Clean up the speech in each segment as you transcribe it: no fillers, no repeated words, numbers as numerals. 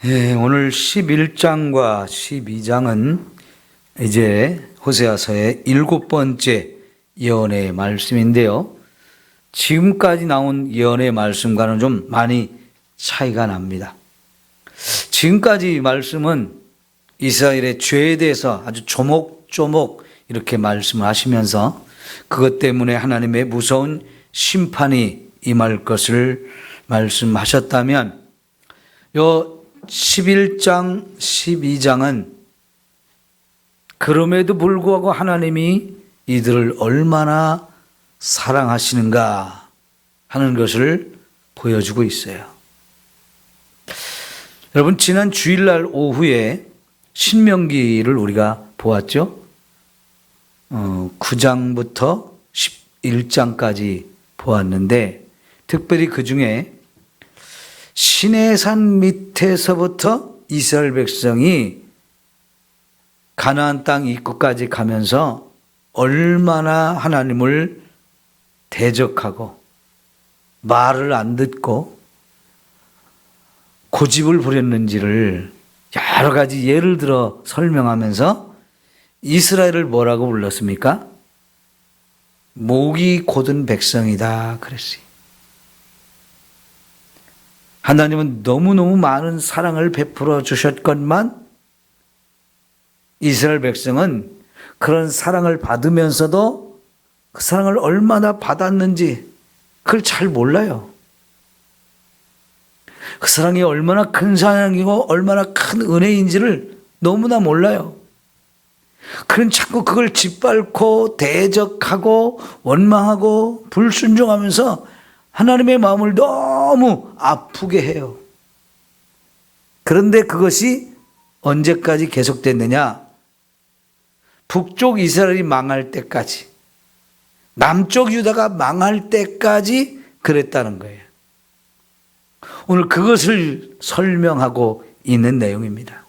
오늘 11장과 12장은 이제 호세아서의 7번째 예언의 말씀인데요. 지금까지 나온 예언의 말씀과는 좀 많이 차이가 납니다. 지금까지 말씀은 이스라엘의 죄에 대해서 아주 조목조목 이렇게 말씀을 하시면서 그것 때문에 하나님의 무서운 심판이 임할 것을 말씀하셨다면 요 11장, 12장은 그럼에도 불구하고 하나님이 이들을 얼마나 사랑하시는가 하는 것을 보여주고 있어요. 여러분, 지난 주일날 오후에 신명기를 우리가 보았죠. 9장부터 11장까지 보았는데 특별히 그 중에 시내산 밑에서부터 이스라엘 백성이 가나안 땅 입구까지 가면서 얼마나 하나님을 대적하고 말을 안 듣고 고집을 부렸는지를 여러 가지 예를 들어 설명하면서 이스라엘을 뭐라고 불렀습니까? 목이 곧은 백성이다 그랬어요. 하나님은 너무너무 많은 사랑을 베풀어 주셨건만 이스라엘 백성은 그런 사랑을 받으면서도 그 사랑을 얼마나 받았는지 그걸 잘 몰라요. 그 사랑이 얼마나 큰 사랑이고 얼마나 큰 은혜인지를 너무나 몰라요. 그런 자꾸 그걸 짓밟고 대적하고 원망하고 불순종하면서 하나님의 마음을 너무 아프게 해요. 그런데 그것이 언제까지 계속됐느냐? 북쪽 이스라엘이 망할 때까지, 남쪽 유다가 망할 때까지 그랬다는 거예요. 오늘 그것을 설명하고 있는 내용입니다.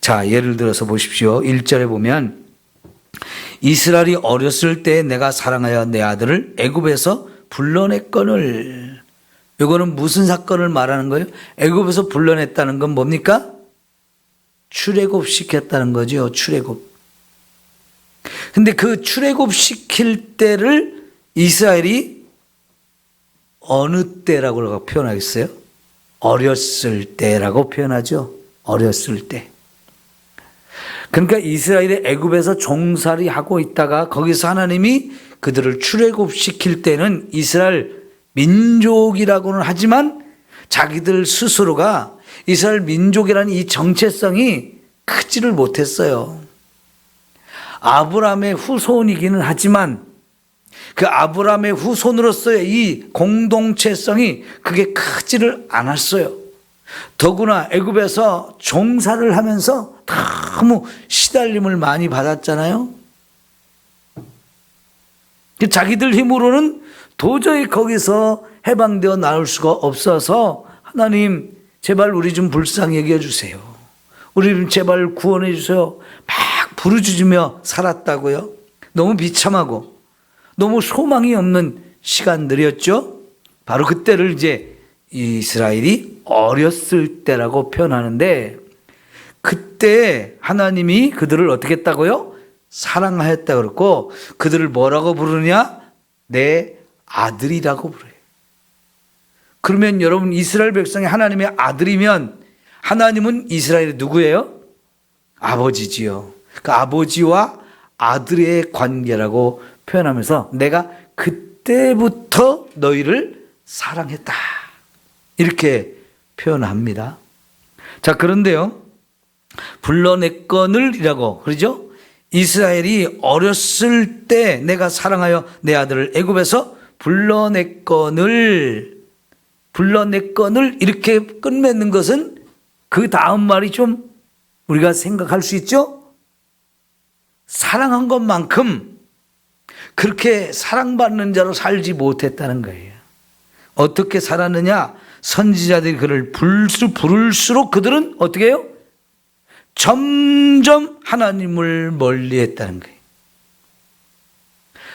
자, 예를 들어서 보십시오. 1절에 보면 이스라엘이 어렸을 때 내가 사랑하여 내 아들을 애굽에서 불러냈거늘. 이거는 무슨 사건을 말하는 거예요? 애굽에서 불러냈다는 건 뭡니까? 출애굽 시켰다는 거죠. 출애굽. 근데 그 출애굽 시킬 때를 이스라엘이 어느 때라고 표현하겠어요? 어렸을 때라고 표현하죠. 어렸을 때. 그러니까 이스라엘이 애굽에서 종살이 하고 있다가 거기서 하나님이 그들을 출애굽시킬 때는 이스라엘 민족이라고는 하지만 자기들 스스로가 이스라엘 민족이라는 이 정체성이 크지를 못했어요. 아브라함의 후손이기는 하지만 그 아브라함의 후손으로서의 이 공동체성이 그게 크지를 않았어요. 더구나 애굽에서 종살을 하면서 너무 시달림을 많이 받았잖아요. 자기들 힘으로는 도저히 거기서 해방되어 나올 수가 없어서 하나님 제발 우리 좀 불쌍히 여겨주세요. 우리 좀 제발 구원해 주세요. 막 부르짖으며 살았다고요. 너무 비참하고 너무 소망이 없는 시간들이었죠. 바로 그때를 이제 이스라엘이 어렸을 때라고 표현하는데 그때 하나님이 그들을 어떻게 했다고요? 사랑하였다 그랬고 그들을 뭐라고 부르냐? 내 아들이라고 부르요. 그러면 여러분 이스라엘 백성이 하나님의 아들이면 하나님은 이스라엘의 누구예요? 아버지지요. 그 아버지와 아들의 관계라고 표현하면서 내가 그때부터 너희를 사랑했다. 이렇게 표현합니다. 자, 그런데요. 불러냈거늘이라고 그러죠? 이스라엘이 어렸을 때 내가 사랑하여 내 아들을 애굽에서 불러냈거늘 이렇게 끝맺는 것은 그 다음 말이 좀 우리가 생각할 수 있죠? 사랑한 것만큼 그렇게 사랑받는 자로 살지 못했다는 거예요. 어떻게 살았느냐? 선지자들이 그를 부를수록 그들은 어떻게 해요? 점점 하나님을 멀리했다는 거예요.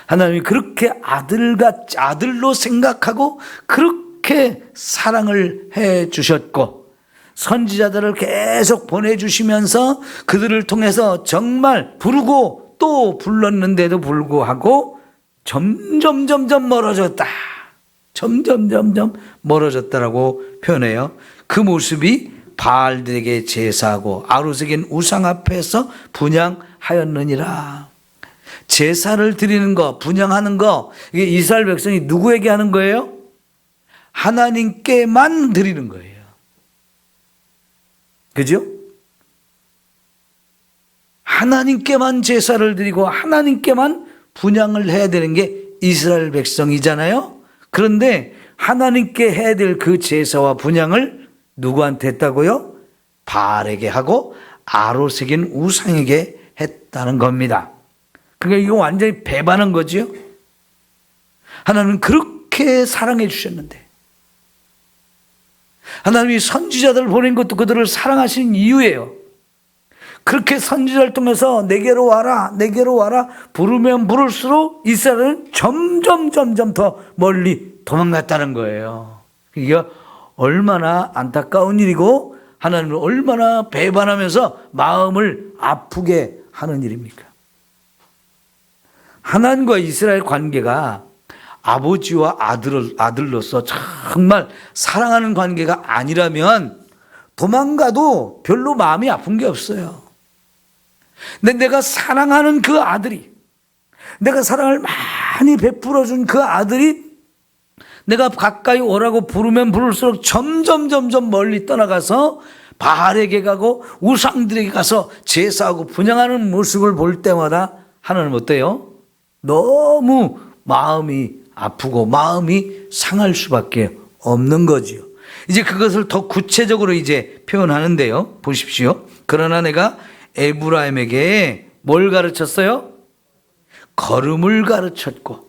하나님이 그렇게 아들로 생각하고 그렇게 사랑을 해 주셨고 선지자들을 계속 보내주시면서 그들을 통해서 정말 부르고 또 불렀는데도 불구하고 점점 멀어졌다. 점점 멀어졌다라고 표현해요. 그 모습이 바알들에게 제사하고 아로새긴 우상 앞에서 분향하였느니라. 제사를 드리는 거, 분향하는 거, 이게 이스라엘 백성이 누구에게 하는 거예요? 하나님께만 드리는 거예요. 그죠? 하나님께만 제사를 드리고 하나님께만 분향을 해야 되는 게 이스라엘 백성이잖아요. 그런데 하나님께 해야 될 그 제사와 분향을 누구한테 했다고요? 바알에게 하고 아로새긴 우상에게 했다는 겁니다. 그러니까 이거 완전히 배반한 거죠. 하나님은 그렇게 사랑해 주셨는데, 하나님이 선지자들을 보낸 것도 그들을 사랑하시는 이유예요. 그렇게 선지자를 통해서 내게로 와라 부르면 부를수록 이스라엘은 점점 더 멀리 도망갔다는 거예요. 이게 얼마나 안타까운 일이고 하나님을 얼마나 배반하면서 마음을 아프게 하는 일입니까? 하나님과 이스라엘 관계가 아버지와 아들로서 정말 사랑하는 관계가 아니라면 도망가도 별로 마음이 아픈 게 없어요. 근데 내가 사랑하는 그 아들이, 내가 사랑을 많이 베풀어준 그 아들이 내가 가까이 오라고 부르면 부를수록 점점 멀리 떠나가서 바알에게 가고 우상들에게 가서 제사하고 분향하는 모습을 볼 때마다 하나님 어때요? 너무 마음이 아프고 마음이 상할 수밖에 없는 거지요. 이제 그것을 더 구체적으로 이제 표현하는데요. 보십시오. 그러나 내가 에브라임에게 뭘 가르쳤어요? 걸음을 가르쳤고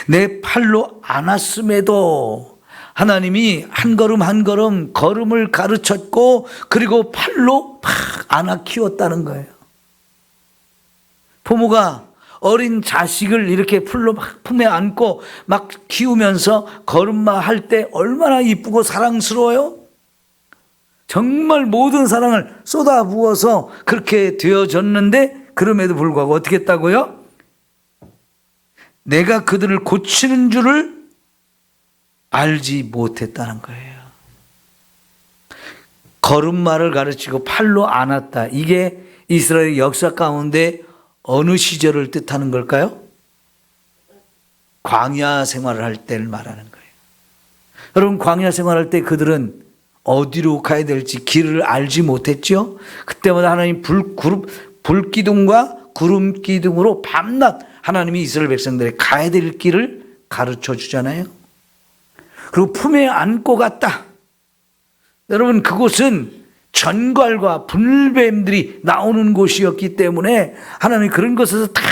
내 팔로 안았음에도 하나님이 한 걸음 걸음을 가르쳤고 그리고 팔로 팍 안아 키웠다는 거예요. 부모가 어린 자식을 이렇게 풀로 막 품에 안고 막 키우면서 걸음마 할 때 얼마나 이쁘고 사랑스러워요? 정말 모든 사랑을 쏟아부어서 그렇게 되어졌는데 그럼에도 불구하고 어떻게 했다고요? 내가 그들을 고치는 줄을 알지 못했다는 거예요. 걸음마를 가르치고 팔로 안았다. 이게 이스라엘의 역사 가운데 어느 시절을 뜻하는 걸까요? 광야 생활을 할 때를 말하는 거예요. 여러분, 광야 생활할 때 그들은 어디로 가야 될지 길을 알지 못했죠. 그때마다 하나님 불기둥과 구름기둥으로 밤낮 하나님이 이스라엘 백성들의 가야 될 길을 가르쳐 주잖아요. 그리고 품에 안고 갔다. 여러분, 그곳은 전갈과 불뱀들이 나오는 곳이었기 때문에 하나님이 그런 것에서 다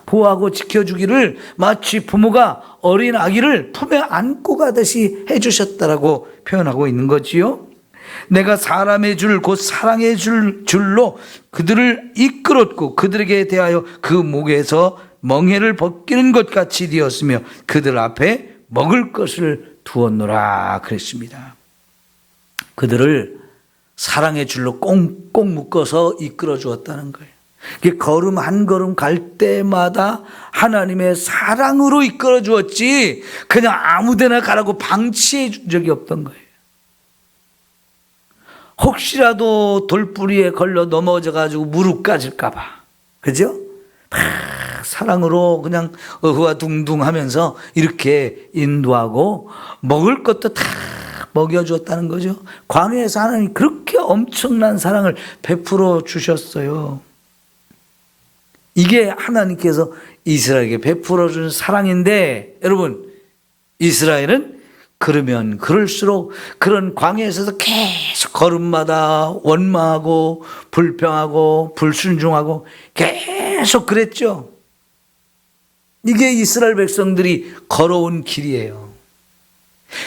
보호하고 지켜주기를 마치 부모가 어린 아기를 품에 안고 가듯이 해주셨다라고 표현하고 있는 거지요. 내가 사람의 줄 곧 사랑의 줄로 그들을 이끌었고 그들에게 대하여 그 목에서 멍에를 벗기는 것 같이 되었으며 그들 앞에 먹을 것을 두었노라 그랬습니다. 그들을 사랑의 줄로 꽁꽁 묶어서 이끌어 주었다는 거예요. 걸음 한 걸음 갈 때마다 하나님의 사랑으로 이끌어 주었지 그냥 아무데나 가라고 방치해 준 적이 없던 거예요. 혹시라도 돌뿌리에 걸려 넘어져 가지고 무릎 까질까 봐, 그죠? 사랑으로 그냥 어흥둥둥 하면서 이렇게 인도하고 먹을 것도 다 먹여주었다는 거죠. 광야에서 하나님이 그렇게 엄청난 사랑을 베풀어 주셨어요. 이게 하나님께서 이스라엘에게 베풀어 준 사랑인데, 여러분, 이스라엘은 그러면 그럴수록 그런 광야에서도 계속 걸음마다 원망하고 불평하고 불순종하고 계속 그랬죠. 이게 이스라엘 백성들이 걸어온 길이에요.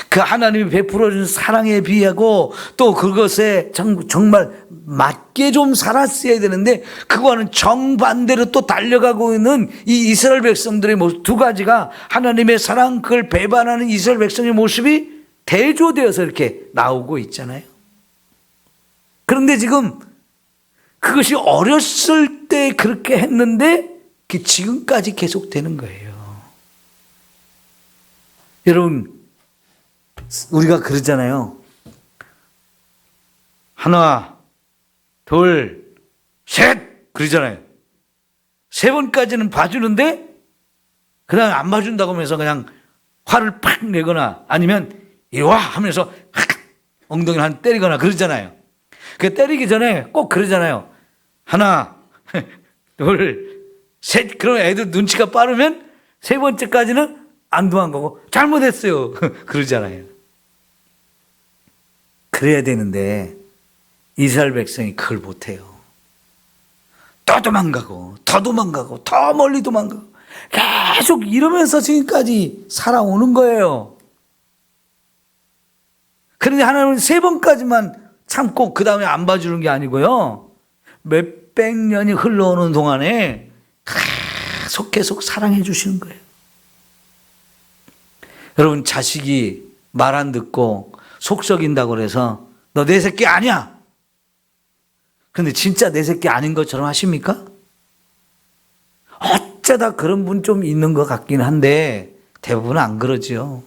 그 하나님이 베풀어 준 사랑에 비하고 또 그것에 정말 맞게 좀 살았어야 되는데 그거와는 정반대로 또 달려가고 있는 이 이스라엘 백성들의 모습, 두 가지가 하나님의 사랑, 그걸 배반하는 이스라엘 백성의 모습이 대조되어서 이렇게 나오고 있잖아요. 그런데 지금 그것이 어렸을 때 그렇게 했는데 그게 지금까지 계속되는 거예요. 여러분, 우리가 그러잖아요. 하나, 둘, 셋! 그러잖아요. 세 번까지는 봐주는데 그냥 안 봐준다고 하면서 그냥 화를 팍 내거나 아니면 이리 와 하면서 엉덩이를 한 때리거나 그러잖아요. 그 때리기 전에 꼭 그러잖아요. 하나, 둘, 셋. 그러면 애들 눈치가 빠르면 세 번째까지는 안 도망가고 잘못했어요. 그러잖아요. 그래야 되는데 이스라엘 백성이 그걸 못해요. 또 도망가고 더 도망가고 더 멀리 도망가고 계속 이러면서 지금까지 살아오는 거예요. 그런데 하나님은 세 번까지만 참고 그 다음에 안 봐주는 게 아니고요. 몇백 년이 흘러오는 동안에 계속 사랑해 주시는 거예요. 여러분, 자식이 말 안 듣고 속 썩인다고 그래서 너 내 새끼 아니야. 근데 진짜 내 새끼 아닌 것처럼 하십니까? 어쩌다 그런 분 좀 있는 것 같긴 한데 대부분은 안 그러죠.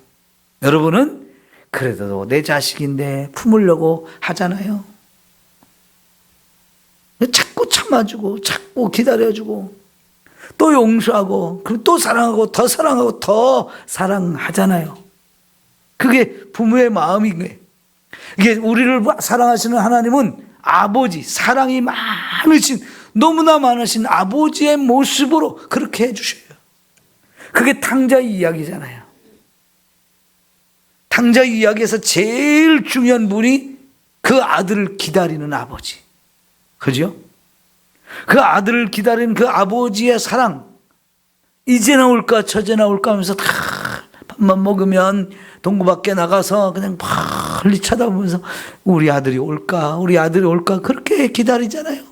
여러분은 그래도 내 자식인데 품으려고 하잖아요. 자꾸 참아주고 자꾸 기다려주고 또 용서하고 그리고 또 사랑하고 더 사랑하잖아요. 그게 부모의 마음인 거예요. 이게 우리를 사랑하시는 하나님은 아버지, 사랑이 많으신, 너무나 많으신 아버지의 모습으로 그렇게 해주셔요. 그게 탕자의 이야기잖아요. 탕자의 이야기에서 제일 중요한 분이 그 아들을 기다리는 아버지. 그죠? 그 아들을 기다리는 그 아버지의 사랑. 이제 나올까 저제 나올까 하면서 다 밥만 먹으면 동구 밖에 나가서 그냥 멀리 쳐다보면서 우리 아들이 올까 그렇게 기다리잖아요.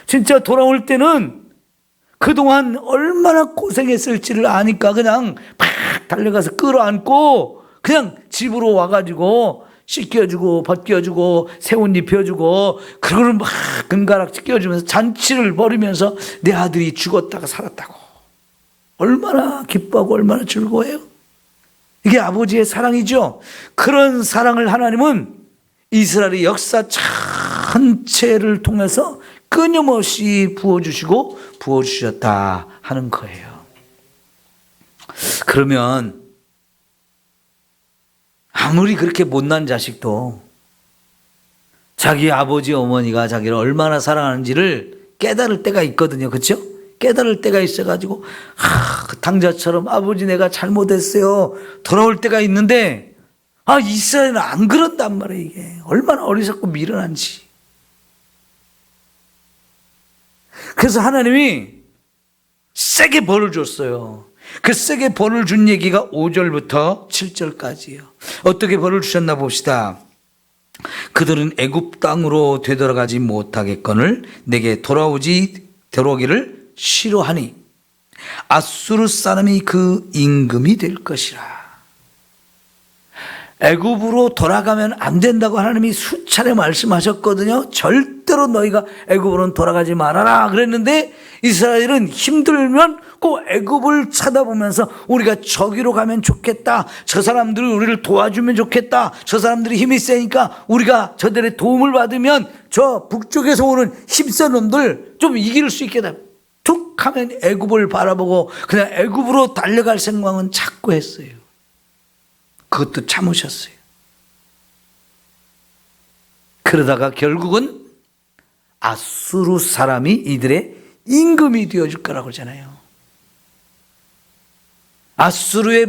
진짜 돌아올 때는 그동안 얼마나 고생했을지를 아니까 그냥 팍 달려가서 끌어안고 그냥 집으로 와가지고 씻겨주고 벗겨주고 새 옷 입혀주고 그거를 막 금가락지 끼워주면서 잔치를 벌이면서 내 아들이 죽었다가 살았다고 얼마나 기뻐하고 얼마나 즐거워해요. 이게 아버지의 사랑이죠. 그런 사랑을 하나님은 이스라엘의 역사 전체를 통해서 끊임없이 부어주시고 부어주셨다 하는 거예요. 그러면 아무리 그렇게 못난 자식도 자기 아버지 어머니가 자기를 얼마나 사랑하는지를 깨달을 때가 있거든요. 그렇죠? 깨달을 때가 있어가지고 그 탕자처럼 아버지 내가 잘못했어요 돌아올 때가 있는데 이스라엘은 안 그런단 말이에요. 이게 얼마나 어리석고 미련한지. 그래서 하나님이 세게 벌을 줬어요. 그 세게 벌을 준 얘기가 5절부터 7절까지예요. 어떻게 벌을 주셨나 봅시다. 그들은 애굽 땅으로 되돌아가지 못하겠거늘 내게 돌아오기를 싫어하니 아수르 사람이 그 임금이 될 것이라. 애굽으로 돌아가면 안 된다고 하나님이 수차례 말씀하셨거든요. 절대로 너희가 애굽으로는 돌아가지 말아라 그랬는데 이스라엘은 힘들면 꼭 애굽을 쳐다보면서 우리가 저기로 가면 좋겠다. 저 사람들이 우리를 도와주면 좋겠다. 저 사람들이 힘이 세니까 우리가 저들의 도움을 받으면 저 북쪽에서 오는 힘센 놈들 좀 이길 수 있겠다. 툭 하면 애굽을 바라보고 그냥 애굽으로 달려갈 생각은 자꾸 했어요. 그것도 참으셨어요. 그러다가 결국은 아수르 사람이 이들의 임금이 되어줄 거라고 그러잖아요. 아수르에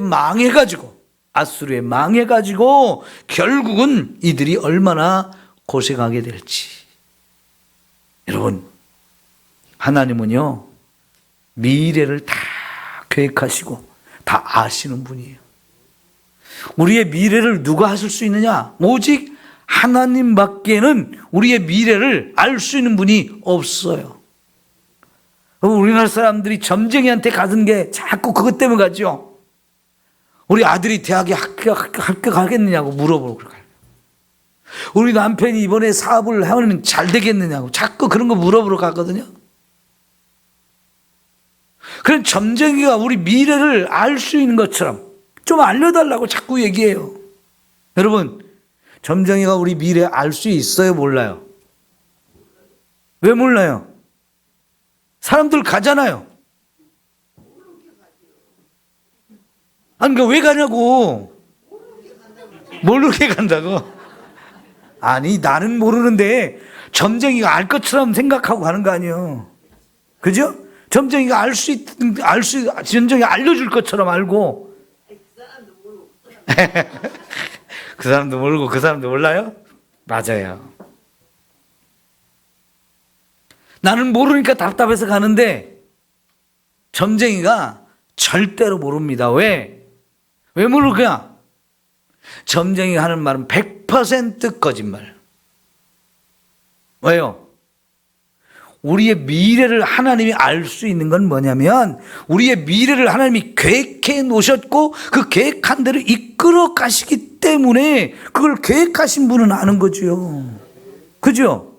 망해가지고 결국은 이들이 얼마나 고생하게 될지. 여러분, 하나님은요 미래를 다 계획하시고 다 아시는 분이에요. 우리의 미래를 누가 하실 수 있느냐? 오직 하나님밖에는 우리의 미래를 알 수 있는 분이 없어요. 우리나라 사람들이 점쟁이한테 가는 게 자꾸 그것 때문에 가죠. 우리 아들이 대학에 합격하겠느냐고 물어보고 가요. 우리 남편이 이번에 사업을 하면 잘 되겠느냐고 자꾸 그런 거 물어보러 가거든요. 그런 점쟁이가 우리 미래를 알 수 있는 것처럼 좀 알려달라고 자꾸 얘기해요. 여러분, 점쟁이가 우리 미래 알 수 있어요, 몰라요? 왜 몰라요? 사람들 가잖아요. 아니, 그러니까 왜 가냐고. 모르게 간다고. 아니, 나는 모르는데 점쟁이가 알 것처럼 생각하고 가는 거 아니에요. 그죠? 점쟁이가 점쟁이가 알려줄 것처럼 알고. 그 사람도 모르고 그 사람도 몰라요? 맞아요. 나는 모르니까 답답해서 가는데 점쟁이가 절대로 모릅니다. 왜 모르냐? 점쟁이가 하는 말은 100% 거짓말. 왜요? 우리의 미래를 하나님이 알 수 있는 건 뭐냐면 우리의 미래를 하나님이 계획해 놓으셨고 그 계획한 대로 이끌어 가시기 때문에 그걸 계획하신 분은 아는 거죠. 그죠?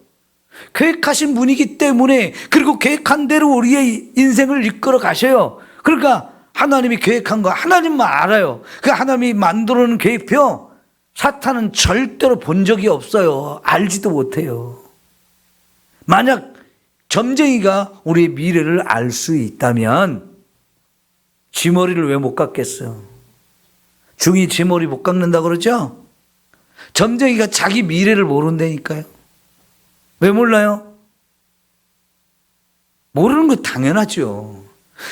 계획하신 분이기 때문에 그리고 계획한 대로 우리의 인생을 이끌어 가셔요. 그러니까 하나님이 계획한 거 하나님만 알아요. 그 하나님이 만들어 놓은 계획표 사탄은 절대로 본 적이 없어요. 알지도 못해요. 만약 점쟁이가 우리의 미래를 알 수 있다면 쥐 머리를 왜 못 깎겠어요? 중이 쥐 머리 못 깎는다 그러죠? 점쟁이가 자기 미래를 모른다니까요. 왜 몰라요? 모르는 거 당연하죠.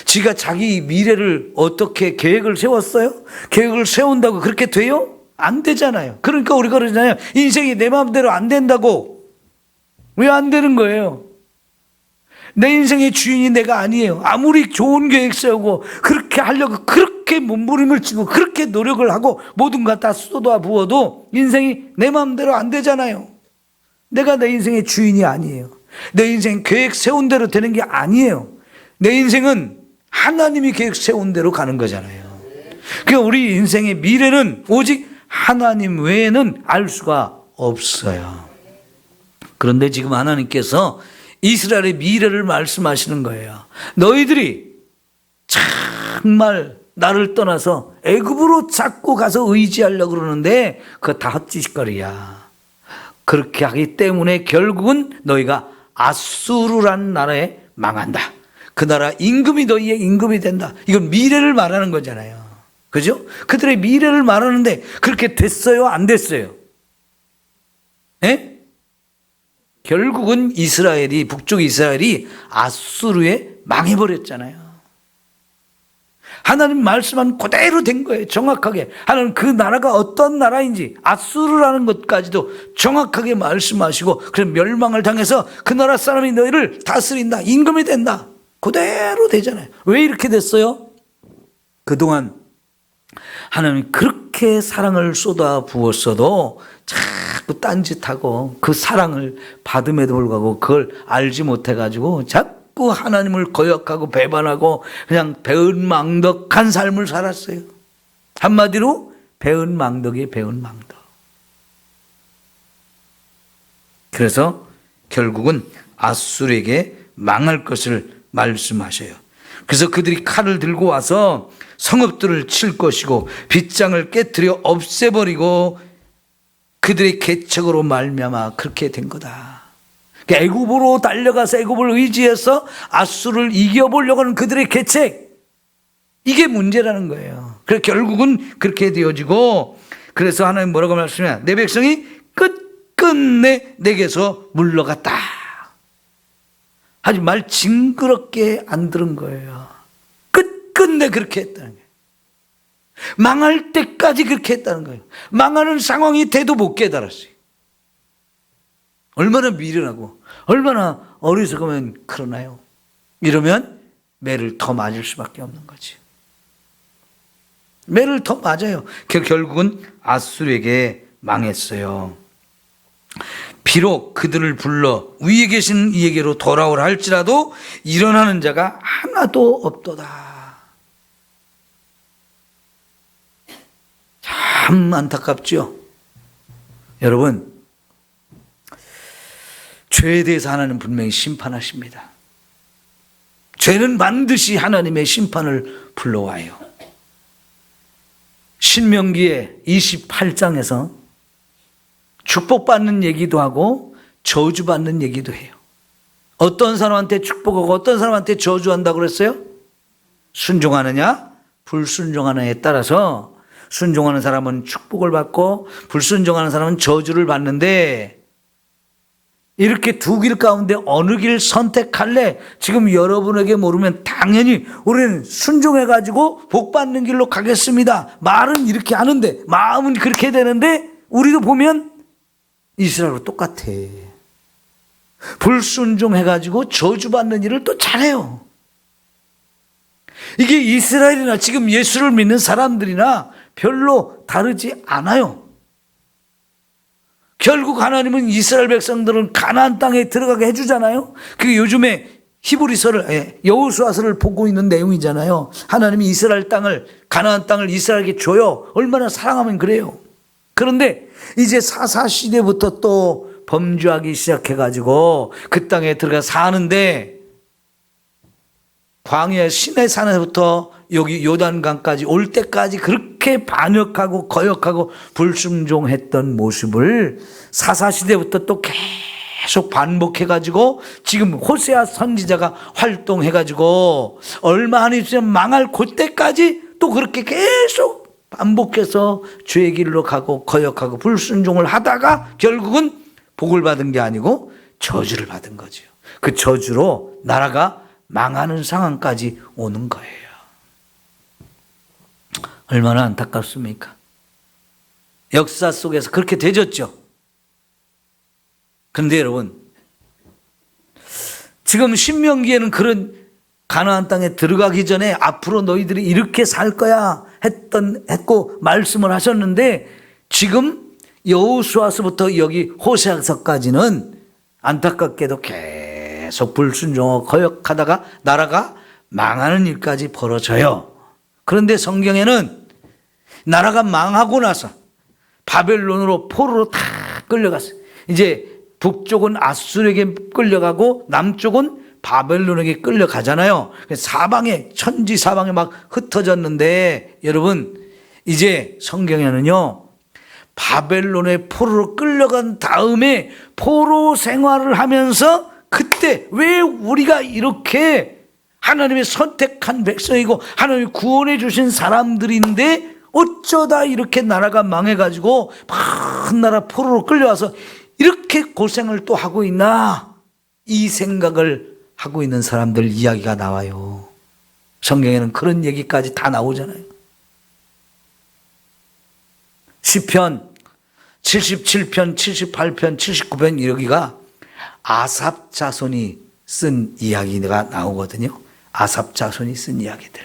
지가 자기 미래를 어떻게 계획을 세웠어요? 계획을 세운다고 그렇게 돼요? 안 되잖아요. 그러니까 우리가 그러잖아요. 인생이 내 마음대로 안 된다고. 왜 안 되는 거예요? 내 인생의 주인이 내가 아니에요. 아무리 좋은 계획 세우고 그렇게 하려고 그렇게 몸부림을 치고 그렇게 노력을 하고 모든 것 다 쏟아 부어도 인생이 내 마음대로 안 되잖아요. 내가 내 인생의 주인이 아니에요. 내 인생 계획 세운 대로 되는 게 아니에요. 내 인생은 하나님이 계획 세운 대로 가는 거잖아요. 그러니까 우리 인생의 미래는 오직 하나님 외에는 알 수가 없어요. 그런데 지금 하나님께서 이스라엘의 미래를 말씀하시는 거예요. 너희들이 정말 나를 떠나서 애굽으로 자꾸 가서 의지하려고 그러는데 그거 다 헛짓거리야. 그렇게 하기 때문에 결국은 너희가 아수르라는 나라에 망한다. 그 나라 임금이 너희의 임금이 된다. 이건 미래를 말하는 거잖아요. 그죠? 그들의 미래를 말하는데 그렇게 됐어요? 안 됐어요? 예? 결국은 북쪽 이스라엘이 아수르에 망해버렸잖아요. 하나님 말씀한 그대로 된 거예요. 정확하게. 하나님 그 나라가 어떤 나라인지 아수르라는 것까지도 정확하게 말씀하시고 그래서 멸망을 당해서 그 나라 사람이 너희를 다스린다. 임금이 된다. 그대로 되잖아요. 왜 이렇게 됐어요? 그동안 하나님이 그렇게 사랑을 쏟아 부었어도 자꾸 딴짓하고 그 사랑을 받음에도 불구하고 그걸 알지 못해가지고 자꾸 하나님을 거역하고 배반하고 그냥 배은망덕한 삶을 살았어요. 한마디로 배은망덕이에요. 배은망덕. 그래서 결국은 아수르에게 망할 것을 말씀하셔요. 그래서 그들이 칼을 들고 와서 성읍들을 칠 것이고 빗장을 깨뜨려 없애버리고 그들의 계책으로 말미암아 그렇게 된 거다. 애굽으로 달려가서 애굽을 의지해서 아수르를 이겨보려고 하는 그들의 계책, 이게 문제라는 거예요. 그래서 결국은 그렇게 되어지고 그래서 하나님 뭐라고 말씀해요? 내 백성이 끝끝내 내게서 물러갔다. 하지 말 징그럽게 안 들은 거예요. 끝끝내 그렇게 했다는 거예요. 망할 때까지 그렇게 했다는 거예요. 망하는 상황이 돼도 못 깨달았어요. 얼마나 미련하고 얼마나 어리석으면 그러나요? 이러면 매를 더 맞을 수밖에 없는 거지. 매를 더 맞아요. 결국은 아수르에게 망했어요. 비록 그들을 불러 위에 계신 이에게로 돌아오라 할지라도 일어나는 자가 하나도 없도다. 참 안타깝죠. 여러분, 죄에 대해서 하나님 분명히 심판하십니다. 죄는 반드시 하나님의 심판을 불러와요. 신명기의 28장에서 축복받는 얘기도 하고 저주받는 얘기도 해요. 어떤 사람한테 축복하고 어떤 사람한테 저주한다고 그랬어요? 순종하느냐 불순종하느냐에 따라서 순종하는 사람은 축복을 받고 불순종하는 사람은 저주를 받는데, 이렇게 두 길 가운데 어느 길 선택할래? 지금 여러분에게 물으면 당연히 우리는 순종해가지고 복 받는 길로 가겠습니다. 말은 이렇게 하는데 마음은 그렇게 되는데, 우리도 보면 이스라엘과 똑같아. 불순종해가지고 저주받는 일을 또 잘해요. 이게 이스라엘이나 지금 예수를 믿는 사람들이나 별로 다르지 않아요. 결국 하나님은 이스라엘 백성들은 가나안 땅에 들어가게 해주잖아요. 그게 요즘에 히브리서를, 여호수아서를 보고 있는 내용이잖아요. 하나님이 이스라엘 땅을, 가나안 땅을 이스라엘에게 줘요. 얼마나 사랑하면 그래요. 그런데 이제 사사 시대부터 또 범죄하기 시작해가지고 그 땅에 들어가 사는데, 광야 시내 산에서부터 여기 요단강까지 올 때까지 그렇게 반역하고 거역하고 불순종했던 모습을 사사시대부터 또 계속 반복해가지고 지금 호세아 선지자가 활동해가지고 얼마 안 있으면 망할 그때까지 또 그렇게 계속 반복해서 죄의 길로 가고 거역하고 불순종을 하다가 결국은 복을 받은 게 아니고 저주를 받은 거죠. 그 저주로 나라가 망하는 상황까지 오는 거예요. 얼마나 안타깝습니까? 역사 속에서 그렇게 되졌죠. 그런데 여러분, 지금 신명기에는 그런 가나안 땅에 들어가기 전에 앞으로 너희들이 이렇게 살 거야 했고 말씀을 하셨는데, 지금 여호수아서부터 여기 호세아서까지는 안타깝게도 계속 불순종하고 거역하다가 나라가 망하는 일까지 벌어져요. 그런데 성경에는 나라가 망하고 나서 바벨론으로 포로로 다 끌려갔어요. 이제 북쪽은 아수르에게 끌려가고 남쪽은 바벨론에게 끌려가잖아요. 사방에 천지 사방에 막 흩어졌는데, 여러분 이제 성경에는요, 바벨론의 포로로 끌려간 다음에 포로 생활을 하면서 그때 왜 우리가 이렇게 하나님의 선택한 백성이고 하나님이 구원해 주신 사람들인데 어쩌다 이렇게 나라가 망해가지고 큰 나라 포로로 끌려와서 이렇게 고생을 또 하고 있나, 이 생각을 하고 있는 사람들 이야기가 나와요. 성경에는 그런 얘기까지 다 나오잖아요. 시편 77편, 78편, 79편 여기가 아삽 자손이 쓴 이야기가 나오거든요. 아삽 자손이 쓴 이야기들.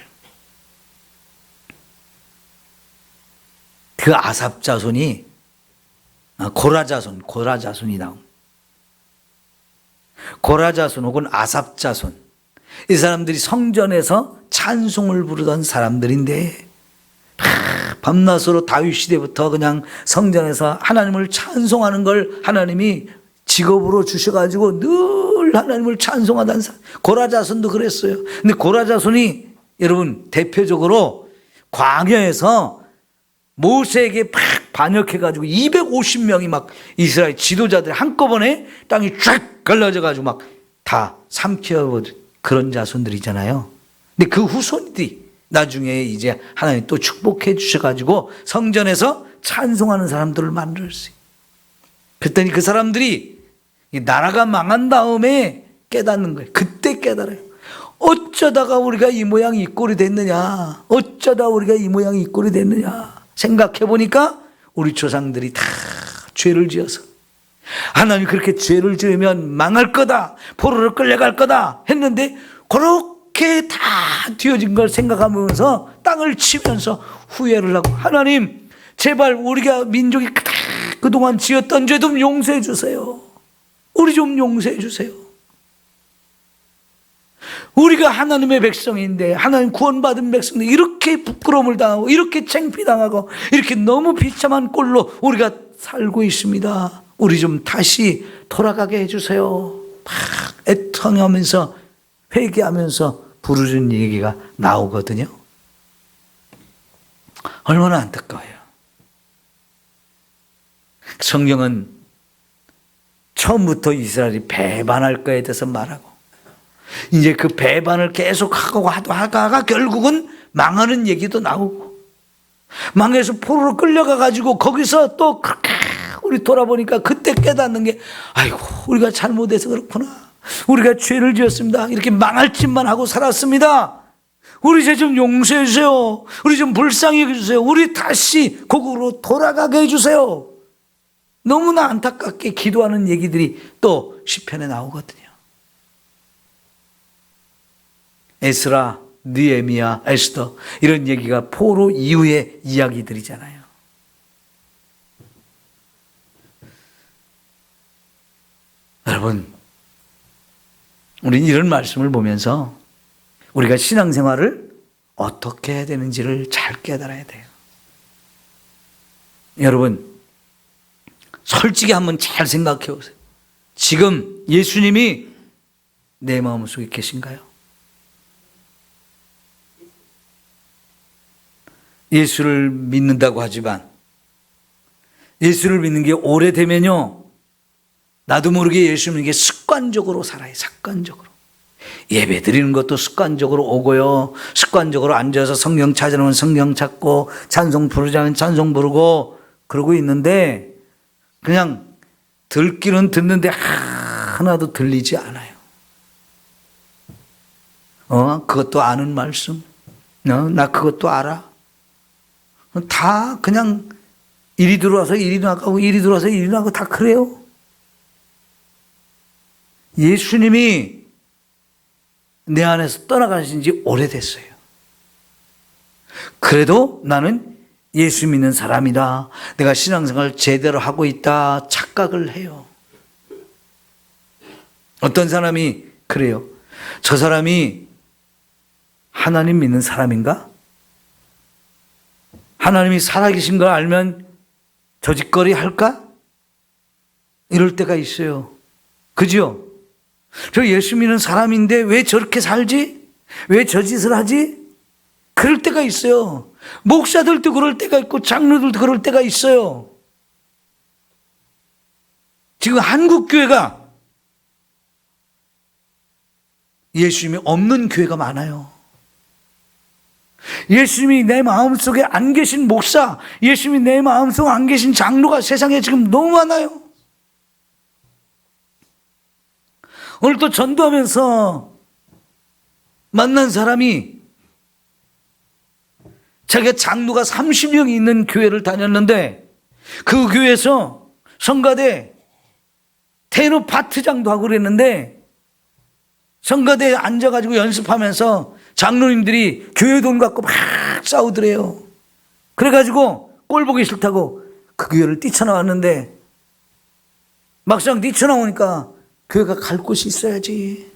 그 아삽 자손이 고라 자손이 나옵니다. 고라 자손 혹은 아삽 자손, 이 사람들이 성전에서 찬송을 부르던 사람들인데, 밤낮으로 다윗 시대부터 그냥 성전에서 하나님을 찬송하는 걸 하나님이 직업으로 주셔가지고 늘 하나님을 찬송하던 사람, 고라 자손도 그랬어요. 근데 고라 자손이 여러분 대표적으로 광야에서 모세에게 팍 반역해가지고 250명이 막 이스라엘 지도자들 한꺼번에 땅이 쫙 갈라져가지고 막 다 삼켜버린 그런 자손들이잖아요. 근데 그 후손들이 나중에 이제 하나님 또 축복해 주셔가지고 성전에서 찬송하는 사람들을 만들었어요. 그랬더니 그 사람들이 나라가 망한 다음에 깨닫는 거예요. 그때 깨달아요. 어쩌다가 우리가 이 모양 이 꼴이 됐느냐, 어쩌다 우리가 이 모양 이 꼴이 됐느냐 생각해 보니까 우리 조상들이 다 죄를 지어서, 하나님 그렇게 죄를 지으면 망할 거다, 포로로 끌려갈 거다 했는데 그렇게 다 뒤어진 걸 생각하면서 땅을 치면서 후회를 하고, 하나님 제발 우리가 민족이 그동안 지었던 죄 좀 용서해 주세요. 우리 좀 용서해 주세요. 우리가 하나님의 백성인데, 하나님 구원받은 백성인데 이렇게 부끄러움을 당하고 이렇게 창피당하고 이렇게 너무 비참한 꼴로 우리가 살고 있습니다. 우리 좀 다시 돌아가게 해주세요. 막 애통하면서 회개하면서 부르짖는 얘기가 나오거든요. 얼마나 안타까워요. 성경은 처음부터 이스라엘이 배반할 거에 대해서 말하고 이제 그 배반을 계속하고 하다가 결국은 망하는 얘기도 나오고 망해서 포로로 끌려가 가지고 거기서 또 그렇게 우리 돌아보니까 그때 깨닫는 게 아이고 우리가 잘못해서 그렇구나. 우리가 죄를 지었습니다. 이렇게 망할 짓만 하고 살았습니다. 우리 죄 좀 용서해 주세요. 우리 좀 불쌍히 해주세요. 우리 다시 거꾸로 돌아가게 해주세요. 너무나 안타깝게 기도하는 얘기들이 또 시편에 나오거든요. 에스라, 느헤미야, 에스더 이런 얘기가 포로 이후의 이야기들이잖아요. 여러분, 우리는 이런 말씀을 보면서 우리가 신앙생활을 어떻게 해야 되는지를 잘 깨달아야 돼요. 여러분, 솔직히 한번 잘 생각해 보세요. 지금 예수님이 내 마음속에 계신가요? 예수를 믿는다고 하지만 예수를 믿는 게 오래되면요, 나도 모르게 예수 믿는 게 습관적으로 살아요. 습관적으로. 예배 드리는 것도 습관적으로 오고요, 습관적으로 앉아서 성경 찾으면 성경 찾고 찬송 부르자면 찬송 부르고 그러고 있는데 그냥 듣기는 듣는데 하나도 들리지 않아요. 그것도 아는 말씀. 나 그것도 알아. 다 그냥 이리 들어와서 이리 나가고 이리 들어와서 이리 나가고 다 그래요. 예수님이 내 안에서 떠나가신 지 오래됐어요. 그래도 나는 예수 믿는 사람이다, 내가 신앙생활 제대로 하고 있다 착각을 해요. 어떤 사람이 그래요. 저 사람이 하나님 믿는 사람인가? 하나님이 살아계신 걸 알면 저 짓거리 할까? 이럴 때가 있어요. 그죠? 저 예수 믿는 사람인데 왜 저렇게 살지? 왜 저 짓을 하지? 그럴 때가 있어요. 목사들도 그럴 때가 있고 장로들도 그럴 때가 있어요. 지금 한국 교회가 예수님이 없는 교회가 많아요. 예수님이 내 마음속에 안 계신 목사, 예수님이 내 마음속에 안 계신 장로가 세상에 지금 너무 많아요. 오늘 또 전도하면서 만난 사람이 자기가 장로가 30명이 있는 교회를 다녔는데 그 교회에서 성가대 테너 파트장도 하고 그랬는데 성가대에 앉아가지고 연습하면서 장로님들이 교회 돈 갖고 막 싸우더래요. 그래가지고 꼴 보기 싫다고 그 교회를 뛰쳐나왔는데 막상 뛰쳐나오니까 교회가 갈 곳이 있어야지.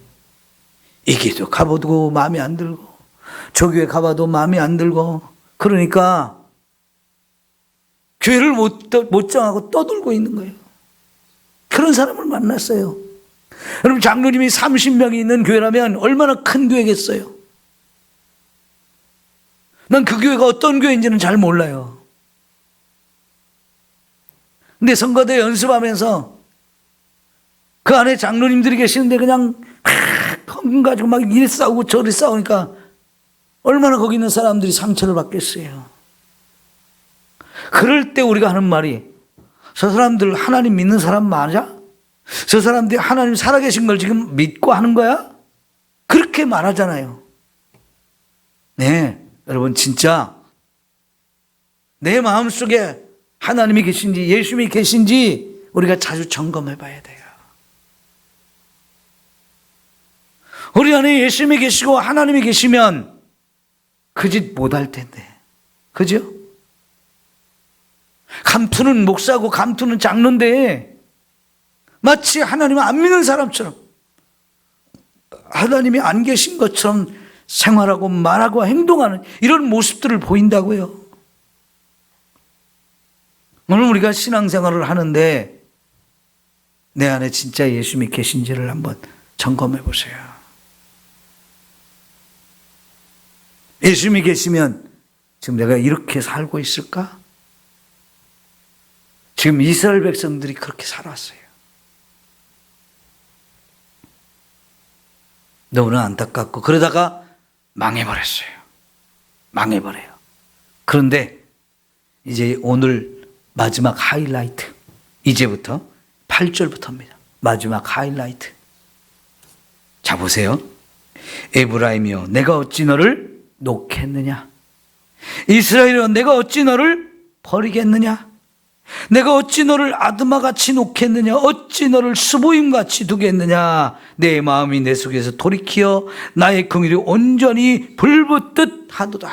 이 교회도 가봐도 마음에 안 들고 저 교회 가봐도 마음에 안 들고 그러니까 교회를 못 정하고 떠돌고 있는 거예요. 그런 사람을 만났어요. 여러분, 장로님이 30명이 있는 교회라면 얼마나 큰 교회겠어요. 난 그 교회가 어떤 교회인지는 잘 몰라요. 근데 선거대 연습하면서 그 안에 장로님들이 계시는데 그냥 막 가지고 막 이리 싸우고 저리 싸우니까 얼마나 거기 있는 사람들이 상처를 받겠어요. 그럴 때 우리가 하는 말이, 저 사람들 하나님 믿는 사람 맞아? 저 사람들이 하나님 살아계신 걸 지금 믿고 하는 거야? 그렇게 말하잖아요. 네, 여러분, 진짜 내 마음속에 하나님이 계신지 예수님이 계신지 우리가 자주 점검해 봐야 돼요. 우리 안에 예수님이 계시고 하나님이 계시면 그 짓 못할 텐데, 그죠? 감투는 목사고 감투는 장로인데 마치 하나님을 안 믿는 사람처럼, 하나님이 안 계신 것처럼 생활하고 말하고 행동하는 이런 모습들을 보인다고요. 오늘 우리가 신앙생활을 하는데 내 안에 진짜 예수님이 계신지를 한번 점검해 보세요. 예수님이 계시면 지금 내가 이렇게 살고 있을까? 지금 이스라엘 백성들이 그렇게 살았어요. 너무나 안타깝고 그러다가 망해버렸어요. 망해버려요. 그런데 이제 오늘 마지막 하이라이트, 이제부터 8절부터입니다. 마지막 하이라이트. 자, 보세요. 에브라임이여 내가 어찌 너를 놓겠느냐? 이스라엘이여 내가 어찌 너를 버리겠느냐? 내가 어찌 너를 아드마같이 놓겠느냐? 어찌 너를 스보임같이 두겠느냐? 내 마음이 내 속에서 돌이키어 나의 긍휼이 온전히 불붙듯 하도다.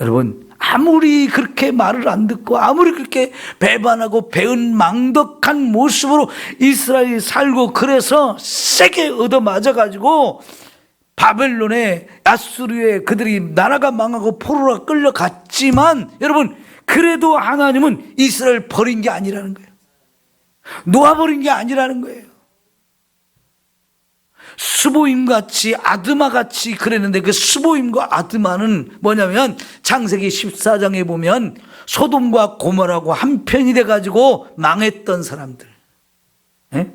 여러분, 아무리 그렇게 말을 안 듣고 아무리 그렇게 배반하고 배은망덕한 모습으로 이스라엘이 살고 그래서 세게 얻어맞아가지고 바벨론에 아수르에 그들이 나라가 망하고 포로로 끌려갔지만 여러분, 그래도 하나님은 이스라엘 버린 게 아니라는 거예요. 놓아버린 게 아니라는 거예요. 스보임같이 아드마같이 그랬는데 그 스보임과 아드마는 뭐냐면 창세기 14장에 보면 소돔과 고모라고 한편이 돼가지고 망했던 사람들. 예?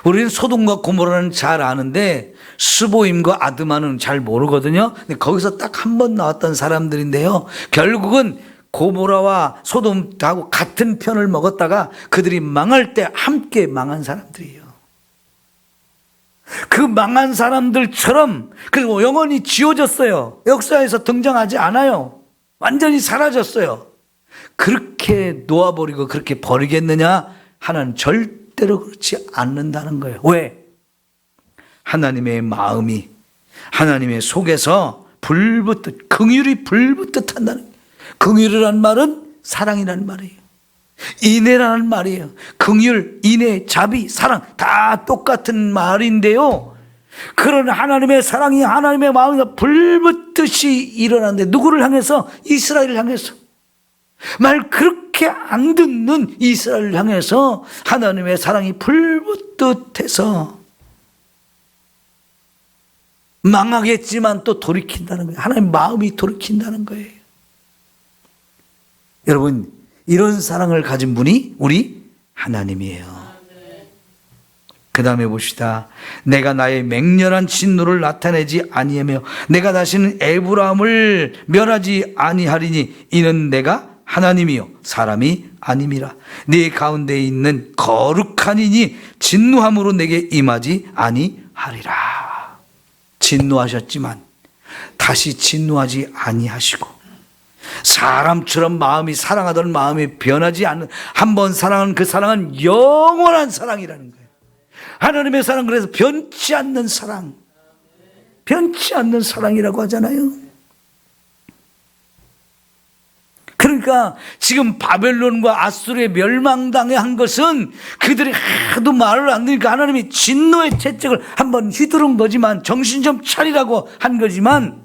우리는 소돔과 고모라는 잘 아는데 스보임과 아드마는 잘 모르거든요. 근데 거기서 딱 한 번 나왔던 사람들인데요. 결국은 고모라와 소돔하고 같은 편을 먹었다가 그들이 망할 때 함께 망한 사람들이에요. 그 망한 사람들처럼 그리고 영원히 지워졌어요. 역사에서 등장하지 않아요. 완전히 사라졌어요. 그렇게 놓아버리고 그렇게 버리겠느냐? 하나는 절대로 그렇지 않는다는 거예요. 왜? 하나님의 마음이 하나님의 속에서 불붙듯 긍휼이 불붙듯 한다는 거예요. 긍휼이란 말은 사랑이라는 말이에요. 인애라는 말이에요. 긍휼, 인애, 자비, 사랑 다 똑같은 말인데요. 그런 하나님의 사랑이 하나님의 마음에서 불붙듯이 일어나는데 누구를 향해서? 이스라엘을 향해서. 말 그렇게 안 듣는 이스라엘을 향해서 하나님의 사랑이 불붙듯 해서 망하겠지만 또 돌이킨다는 거예요. 하나님의 마음이 돌이킨다는 거예요. 여러분, 이런 사랑을 가진 분이 우리 하나님이에요. 그 다음에 봅시다. 내가 나의 맹렬한 진노를 나타내지 아니하며 내가 다시는 에브라임을 멸하지 아니하리니 이는 내가 하나님이요 사람이 아님이라. 네 가운데 있는 거룩한 이니 진노함으로 내게 임하지 아니하리라. 진노하셨지만 다시 진노하지 아니하시고 사람처럼 마음이 사랑하던 마음이 변하지 않는, 한번 사랑한 그 사랑은 영원한 사랑이라는 거예요. 하나님의 사랑, 그래서 변치 않는 사랑, 변치 않는 사랑이라고 하잖아요. 그러니까 지금 바벨론과 아수르에 멸망당해 한 것은 그들이 하도 말을 안 듣니까 하나님이 진노의 채찍을 한번 휘두른 거지만, 정신 좀 차리라고 한 거지만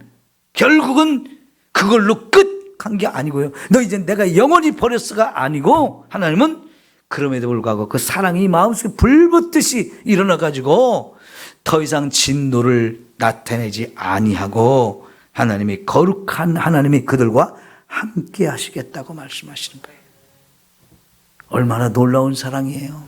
결국은 그걸로 끝 한 게 아니고요. 너 이제 내가 영원히 버렸어가 아니고, 하나님은 그럼에도 불구하고 그 사랑이 마음속에 불붙듯이 일어나가지고 더 이상 진노를 나타내지 아니하고 하나님의 거룩한 하나님이 그들과 함께 하시겠다고 말씀하시는 거예요. 얼마나 놀라운 사랑이에요.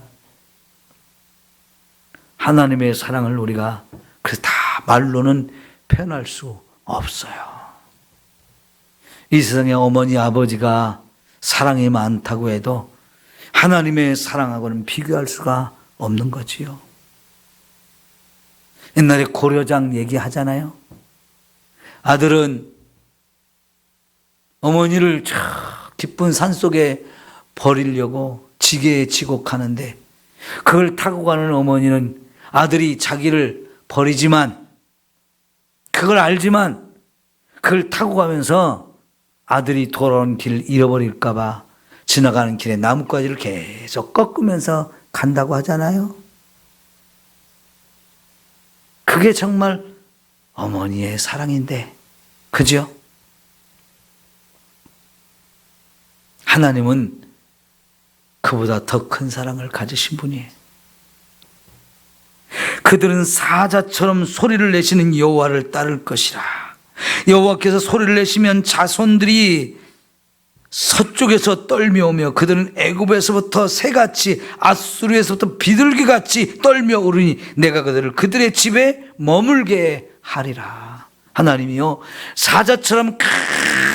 하나님의 사랑을 우리가 그래서 다 말로는 표현할 수 없어요. 이 세상에 어머니 아버지가 사랑이 많다고 해도 하나님의 사랑하고는 비교할 수가 없는 거지요. 옛날에 고려장 얘기하잖아요. 아들은 어머니를 저 깊은 산속에 버리려고 지게에 지고 가는데, 그걸 타고 가는 어머니는 아들이 자기를 버리지만, 그걸 알지만 그걸 타고 가면서 아들이 돌아오는 길을 잃어버릴까 봐 지나가는 길에 나뭇가지를 계속 꺾으면서 간다고 하잖아요. 그게 정말 어머니의 사랑인데, 그죠? 하나님은 그보다 더 큰 사랑을 가지신 분이에요. 그들은 사자처럼 소리를 내시는 여호와를 따를 것이라. 여호와께서 소리를 내시면 자손들이 서쪽에서 떨며오며 그들은 애굽에서부터 새같이 아수르에서부터 비둘기같이 떨며 오르니 내가 그들을 그들의 집에 머물게 하리라. 하나님이요, 사자처럼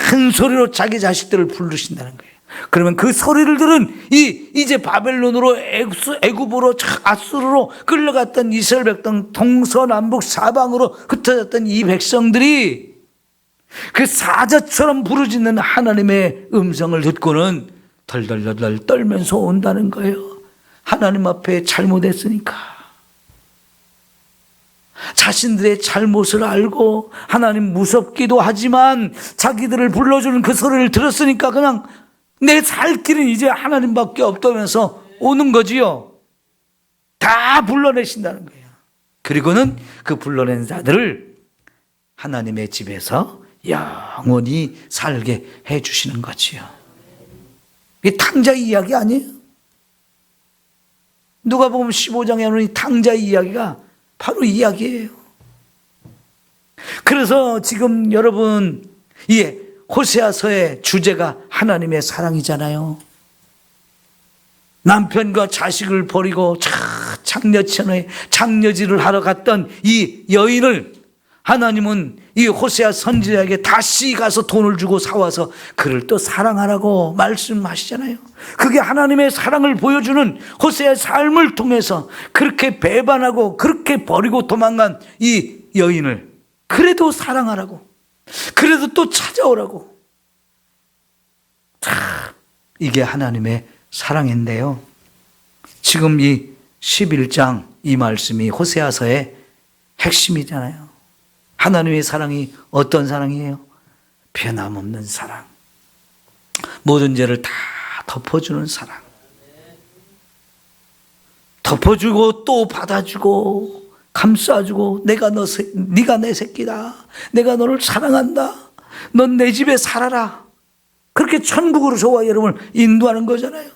큰 소리로 자기 자식들을 부르신다는 거예요. 그러면 그 소리를 들은 이제 바벨론으로 애굽으로 아수르로 끌려갔던 이스라엘 백성, 동서남북 사방으로 흩어졌던 이 백성들이 그 사자처럼 부르짖는 하나님의 음성을 듣고는 덜덜덜 떨면서 온다는 거예요. 하나님 앞에 잘못했으니까. 자신들의 잘못을 알고 하나님 무섭기도 하지만 자기들을 불러주는 그 소리를 들었으니까 그냥 내 살 길은 이제 하나님밖에 없다면서 오는 거지요. 다 불러내신다는 거예요. 그리고는 그 불러낸 자들을 하나님의 집에서 영원히 살게 해주시는 거지요. 이게 탕자의 이야기 아니에요? 누가복음 15장에 오는 이 탕자의 이야기가 바로 이 이야기예요. 그래서 지금 여러분, 호세아서의 주제가 하나님의 사랑이잖아요. 남편과 자식을 버리고 장려천에 장려질을 하러 갔던 이 여인을 하나님은 이 호세아 선지자에게 다시 가서 돈을 주고 사와서 그를 또 사랑하라고 말씀하시잖아요. 그게 하나님의 사랑을 보여주는 호세아의 삶을 통해서 그렇게 배반하고 그렇게 버리고 도망간 이 여인을 그래도 사랑하라고, 그래도 또 찾아오라고. 이게 하나님의 사랑인데요, 지금 이 11장 이 말씀이 호세아서의 핵심이잖아요. 하나님의 사랑이 어떤 사랑이에요? 변함없는 사랑, 모든 죄를 다 덮어주는 사랑, 덮어주고 또 받아주고 감싸주고 네가 내 새끼다, 내가 너를 사랑한다, 넌 내 집에 살아라, 그렇게 천국으로 저와 여러분을 인도하는 거잖아요.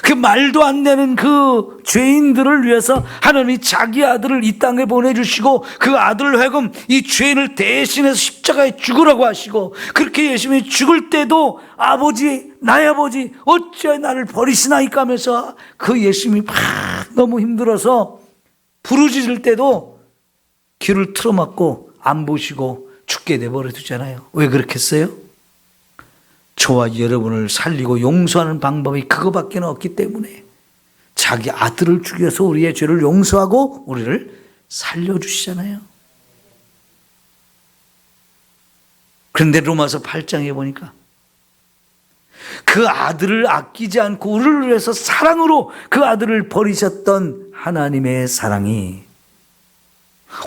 그 말도 안 되는 그 죄인들을 위해서 하나님이 자기 아들을 이 땅에 보내주시고 그 아들 회금 이 죄인을 대신해서 십자가에 죽으라고 하시고, 그렇게 예수님이 죽을 때도 아버지, 나의 아버지 어찌 나를 버리시나이까 하면서 그 예수님이 막 너무 힘들어서 부르짖을 때도 귀를 틀어막고 안 보시고 죽게 내버려 두잖아요. 왜 그렇겠어요? 저와 여러분을 살리고 용서하는 방법이 그거밖에 없기 때문에 자기 아들을 죽여서 우리의 죄를 용서하고 우리를 살려주시잖아요. 그런데 로마서 8장에 보니까 그 아들을 아끼지 않고 우리를 위해서 사랑으로 그 아들을 버리셨던 하나님의 사랑이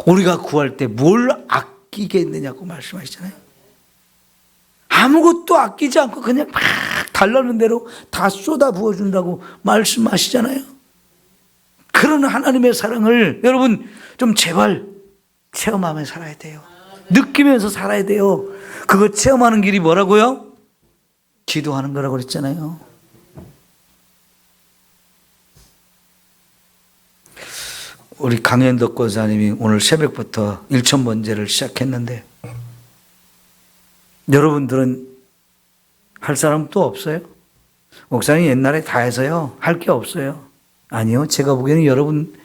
우리가 구할 때 뭘 아끼겠느냐고 말씀하시잖아요. 아무것도 아끼지 않고 그냥 막 달라는 대로 다 쏟아 부어준다고 말씀하시잖아요. 그런 하나님의 사랑을 여러분 좀 제발 체험하며 살아야 돼요. 느끼면서 살아야 돼요. 그거 체험하는 길이 뭐라고요? 기도하는 거라고 그랬잖아요. 우리 강현덕 권사님이 오늘 새벽부터 일천번제를 시작했는데 여러분들은 할 사람 또 없어요? 목사님 옛날에 다 해서요 할 게 없어요. 아니요, 제가 보기에는 여러분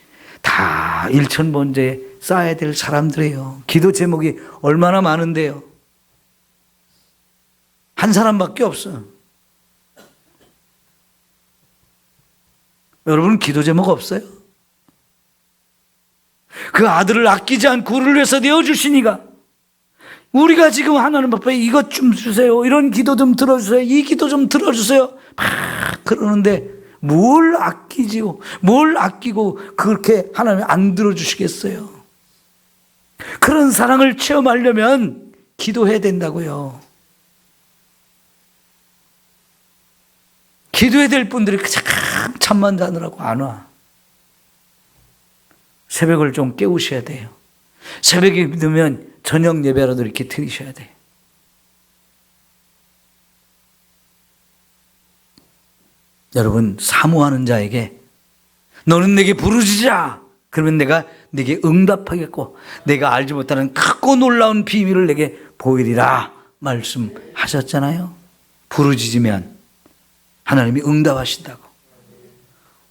다 일천번제 쌓아야 될 사람들이에요. 기도 제목이 얼마나 많은데요, 한 사람밖에 없어요. 여러분 기도 제목 없어요? 그 아들을 아끼지 않고 우리를 위해서 내어주시니까 우리가 지금 하나님 앞에 이것 좀 주세요, 이런 기도 좀 들어주세요, 이 기도 좀 들어주세요 막 그러는데 뭘 아끼지요, 뭘 아끼고 그렇게 하나님이 안 들어주시겠어요? 그런 사랑을 체험하려면 기도해야 된다고요. 기도해야 될 분들이 참 잠만 자느라고 안 와. 새벽을 좀 깨우셔야 돼요. 새벽에 되면 저녁 예배라도 이렇게 드리셔야 돼요. 여러분, 사모하는 자에게 너는 내게 부르짖으라. 그러면 내가 네게 응답하겠고 내가 알지 못하는 크고 놀라운 비밀을 내게 보이리라 말씀하셨잖아요. 부르짖으면 하나님이 응답하신다고.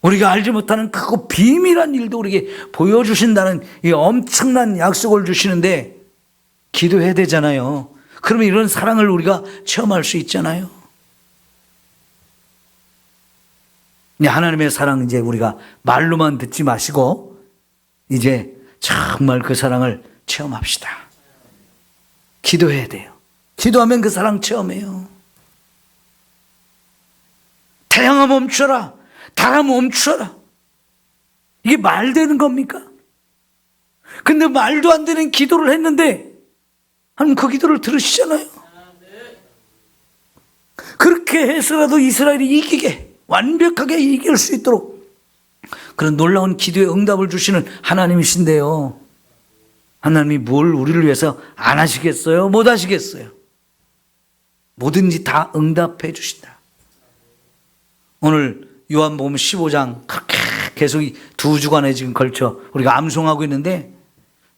우리가 알지 못하는 크고 비밀한 일도 우리에게 보여주신다는 이 엄청난 약속을 주시는데 기도해야 되잖아요. 그러면 이런 사랑을 우리가 체험할 수 있잖아요. 하나님의 사랑 이제 우리가 말로만 듣지 마시고 이제 정말 그 사랑을 체험합시다. 기도해야 돼요. 기도하면 그 사랑 체험해요. 태양아 멈춰라. 달아 멈춰라. 이게 말 되는 겁니까? 근데 말도 안 되는 기도를 했는데 하나님 그 기도를 들으시잖아요. 그렇게 해서라도 이스라엘이 이기게, 완벽하게 이길 수 있도록 그런 놀라운 기도의 응답을 주시는 하나님이신데요. 하나님이 뭘 우리를 위해서 안 하시겠어요? 못 하시겠어요? 뭐든지 다 응답해 주신다. 오늘 요한복음 15장 그렇게 계속 2주간에 지금 걸쳐 우리가 암송하고 있는데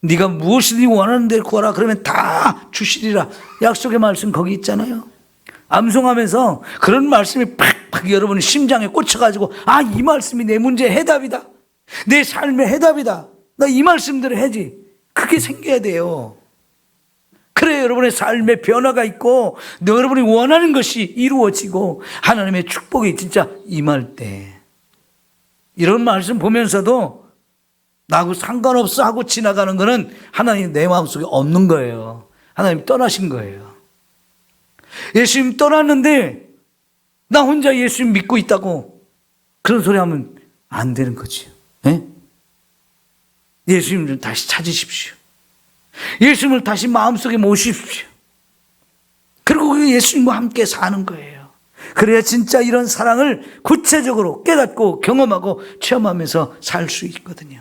네가 무엇이든지 원하는 대로 구하라 그러면 다 주시리라. 약속의 말씀 거기 있잖아요. 암송하면서 그런 말씀이 팍팍 여러분의 심장에 꽂혀가지고 아, 이 말씀이 내 문제의 해답이다. 내 삶의 해답이다. 나 이 말씀대로 해야지. 그게 생겨야 돼요. 그래 여러분의 삶에 변화가 있고 여러분이 원하는 것이 이루어지고 하나님의 축복이 진짜 임할 때 이런 말씀 보면서도 나하고 상관없어 하고 지나가는 거는 하나님 내 마음속에 없는 거예요. 하나님 떠나신 거예요. 예수님 떠났는데 나 혼자 예수님 믿고 있다고 그런 소리 하면 안 되는 거지요. 네? 예수님 좀 다시 찾으십시오. 예수님을 다시 마음속에 모십시오. 그리고 그 예수님과 함께 사는 거예요. 그래야 진짜 이런 사랑을 구체적으로 깨닫고 경험하고 체험하면서 살 수 있거든요.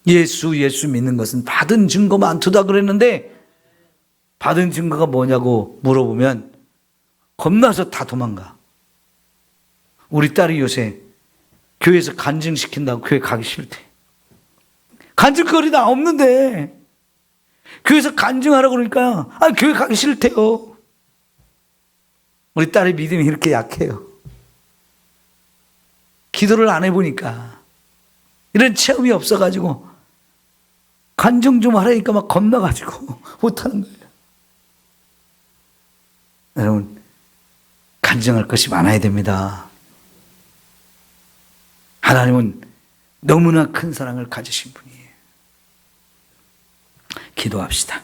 예수 믿는 것은 받은 증거 많다 그랬는데 받은 증거가 뭐냐고 물어보면 겁나서 다 도망가. 우리 딸이 요새 교회에서 간증시킨다고 교회 가기 싫대. 간증거리 다 없는데 교회에서 간증하라고 그러니까 아, 교회 가기 싫대요. 우리 딸의 믿음이 이렇게 약해요. 기도를 안 해보니까 이런 체험이 없어가지고 간증 좀 하라니까 막 겁나가지고 못하는 거예요. 여러분, 간증할 것이 많아야 됩니다. 하나님은 너무나 큰 사랑을 가지신 분이에요. 기도합시다.